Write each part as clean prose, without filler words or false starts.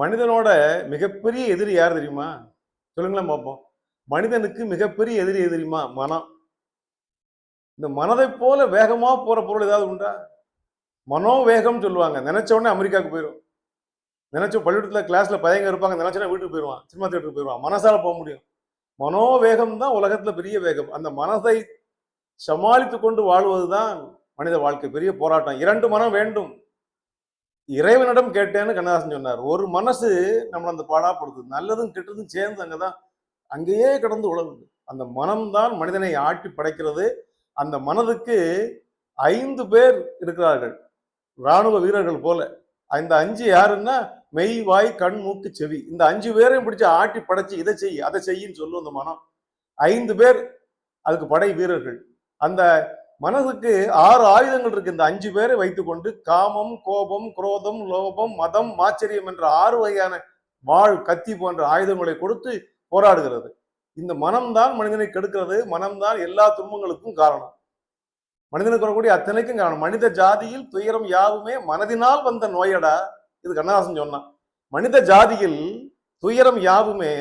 மனிதனோட மிகப்பெரிய எதிரி யார் தெரியுமா? சொல்லுங்களேன் பார்ப்போம். மனிதனுக்கு மிகப்பெரிய எதிரி எது தெரியுமா? மனம். இந்த மனதைப் போல வேகமா போற பொருள் ஏதாவது உண்டா? மனோவேகம்னு சொல்லுவாங்க. நினைச்ச உடனே அமெரிக்காவுக்கு போயிரும். நினைச்ச பள்ளிக்கூடத்துல கிளாஸ்ல பையங்க இருப்பாங்க. நினைச்சா வீட்டுக்கு போயிருவான். சினிமா தியேட்டருக்கு போயிருவான். மனசால போக முடியும். மனோவேகம் தான் உலகத்துல பெரிய வேகம். அந்த மனதை சமாளித்துக் கொண்டு வாழ்வதுதான் மனித வாழ்க்கை. பெரிய போராட்டம். 2 மனம் வேண்டும். இறைவனிடம் கேட்டேன்னு கண்ணதாசன் சொன்னார். ஒரு மனசு நம்மள அந்த பாடாப்படுத்துது. நல்லதும் கெட்டதும் சேர்ந்து அங்கதான் அங்கேயே கிடந்து உழவுது. அந்த மனம்தான் மனிதனை ஆட்டி படைக்கிறது. அந்த மனதுக்கு 5 பேர் இருக்கிறார்கள், ராணுவ வீரர்கள் போல. இந்த 5 யாருன்னா மெய், வாய், கண், மூக்கு, செவி. இந்த 5 பேரையும் பிடிச்சு ஆட்டி படைச்சு இதை செய் அதை செய்யின்னு சொல்லும் அந்த மனம். 5 பேர் அதுக்கு படை வீரர்கள். அந்த மனதுக்கு 6 ஆயுதங்கள் இருக்கு. இந்த 5 பேரை வைத்துக்கொண்டு காமம், கோபம், குரோதம், லோபம், மதம், மாச்சரியம் என்ற 6 வகையான வாழ், கத்தி போன்ற ஆயுதங்களை கொடுத்து போராடுகிறது. இந்த மனம்தான் மனிதனை கெடுக்கிறது. மனம்தான் எல்லா துன்பங்களுக்கும் காரணம். மனிதனுக்கு வரக்கூடிய அத்தனைக்கும் காரணம். மனித ஜாதியில் துயரம் யாவுமே மனதினால் வந்த நோயடா. இது கண்ணதாசன் சொன்னான். மனித ஜாதியில் துயரம் யாவுமே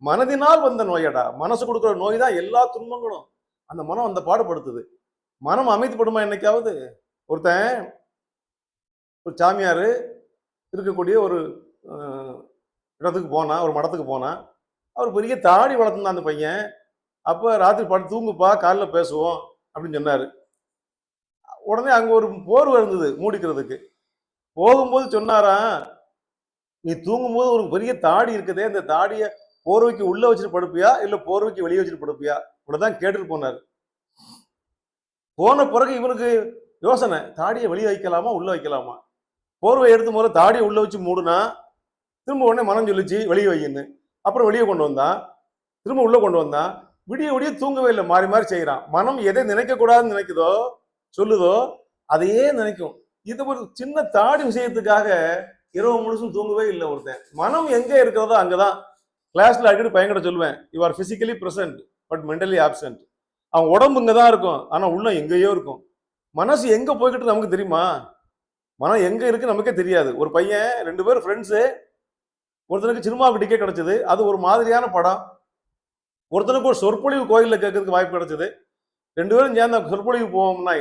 மனதினால் வந்த நோயடா. மனசு கொடுக்குற நோய் தான் எல்லா துன்பங்களும். அந்த மனம் அந்த பாடுபடுத்துது. மனம் அமைதிப்படுமா என்னைக்காவது? ஒருத்தன் ஒரு சாமியார் இருக்கக்கூடிய ஒரு இடத்துக்கு போனா, ஒரு மடத்துக்கு போனா, அவர் பெரிய தாடி வளர்த்துருந்தான் அந்த பையன். அப்ப ராத்திரி படுத்து தூங்குப்பா, காலைல பேசுவோம் அப்படின்னு சொன்னாரு. உடனே அங்க ஒரு போர்வை இருந்தது மூடிக்கிறதுக்கு. போகும்போது சொன்னாராம், நீ தூங்கும்போது ஒரு பெரிய தாடி இருக்குதே, இந்த தாடிய போர்வைக்கு உள்ள வச்சுட்டு படுப்பியா இல்ல போர்வைக்கு வெளியே வச்சுட்டு படுப்பியா? இவ்வளவுதான் கேட்டுட்டு போனாரு. போன பிறகு இவனுக்கு யோசனை, தாடியை வெளியே வைக்கலாமா உள்ள வைக்கலாமா? போர்வை எடுத்து முதல்ல தாடியை உள்ள வச்சு மூடுனா, திரும்ப உடனே மனம் சொல்லிச்சு வெளியே வையின்னு. அப்புறம் வெளியே கொண்டு வந்தான், திரும்ப உள்ள கொண்டு வந்தான். விடிய விடிய தூங்கவே இல்லை, மாறி மாறி செய்யறான். மனம் எதை நினைக்க கூடாதுன்னு நினைக்குதோ சொல்லுதோ அதையே நினைக்கும். இது ஒரு சின்ன தாடி விஷயத்துக்காக இரவு முழுசும் தூங்கவே இல்லை ஒருத்தன். மனம் எங்க இருக்கிறதோ அங்கதான். கிளாஸ்ல அடிக்கடி பையன்கிட்ட சொல்லுவேன், you are physically present but mentally absent. அவன் உடம்பு இங்கதான் இருக்கும், ஆனா உள்ள எங்கேயோ இருக்கும். மனசு எங்க போய்கிட்டு நமக்கு தெரியுமா? மனம் எங்க இருக்கு நமக்கே தெரியாது. ஒரு பையன் 2 பேர் ஃப்ரெண்ட்ஸு, ஒருத்தனுக்கு சினிமாவுக்கு டிக்கெட் கிடைச்சது. அது ஒரு மாதிரியான படம். ஒருத்தனுக்கு ஒரு சொற்பொழிவு கோயில்ல கேட்கறதுக்கு வாய்ப்பு கிடைச்சது. 2 பேரும் சேர்ந்த சொற்பொழிவு போவோம்னா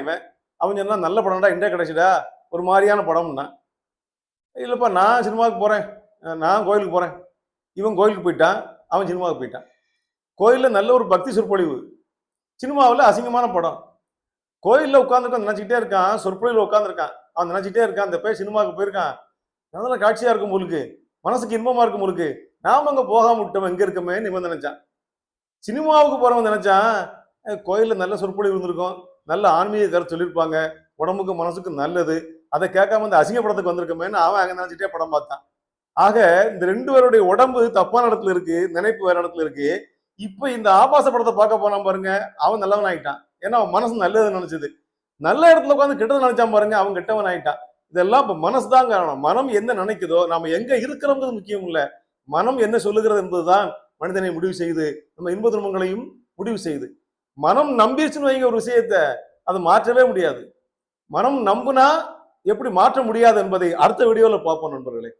அவன் சொன்னா நல்ல படம்டா, இண்டே கிடைச்சிடா, ஒரு மாதிரியான படம்னா. இல்லப்பா நான் சினிமாவுக்கு போறேன், நான் கோயிலுக்கு போறேன். இவன் கோயிலுக்கு போயிட்டான், அவன் சினிமாவுக்கு போயிட்டான். கோயில்ல நல்ல ஒரு பக்தி சொற்பொழிவு, சினிமாவில் அசிங்கமான படம். கோயில்ல உட்காந்துருக்கான், நினைச்சிக்கிட்டே இருக்கான். சொற்பொழிவில் உட்காந்துருக்கான், அவன் நினைச்சிட்டே இருக்கான். அந்த பேர் சினிமாவுக்கு போயிருக்கான், நல்ல காட்சியா இருக்கும் முழுக்கு, மனசுக்கு இன்பமா இருக்கும் முழுக்கு. நாம அங்க போகாம விட்டவன் எங்க இருக்கமே இவன் நினைச்சான். சினிமாவுக்கு போறவன் நினைச்சான், கோயில்ல நல்ல சொற்பொழிவு இருந்திருக்கும், நல்ல ஆன்மீக கருத்து சொல்லியிருப்பாங்க, உடம்புக்கு மனசுக்கு நல்லது, அதை கேட்காம இந்த அசிங்க படத்துக்கு வந்திருக்கமேன்னு அவன் அங்க நினைச்சிட்டே படம் பார்த்தான். ஆக இந்த 2 பேருடைய உடம்பு தப்பான இடத்துல இருக்கு, நினைப்பு வேற இடத்துல இருக்கு. இப்ப இந்த ஆபாச படத்தை பார்க்க போனான் பாருங்க, அவன் நல்லவன் ஆயிட்டான். ஏன்னா அவன் மனசு நல்லது நினைச்சது. நல்ல இடத்துல உட்காந்து கெட்டது நினைச்சான் பாருங்க, அவன் கெட்டவன் ஆயிட்டான். இதெல்லாம் இப்ப மனசுதான் காரணம். மனம் என்ன நினைக்குதோ, நாம எங்க இருக்கிறோங்கிறது முக்கியம் இல்ல, மனம் என்ன சொல்லுகிறது என்பதுதான் மனிதனை முடிவு செய்து, நம்ம இன்ப துன்பங்களையும் முடிவு செய்து. மனம் நம்பிடுச்சுன்னு வைங்க ஒரு விஷயத்த, அதை மாற்றவே முடியாது. மனம் நம்புனா எப்படி மாற்ற முடியாது என்பதை அடுத்த வீடியோல பார்ப்போம் நண்பர்களே.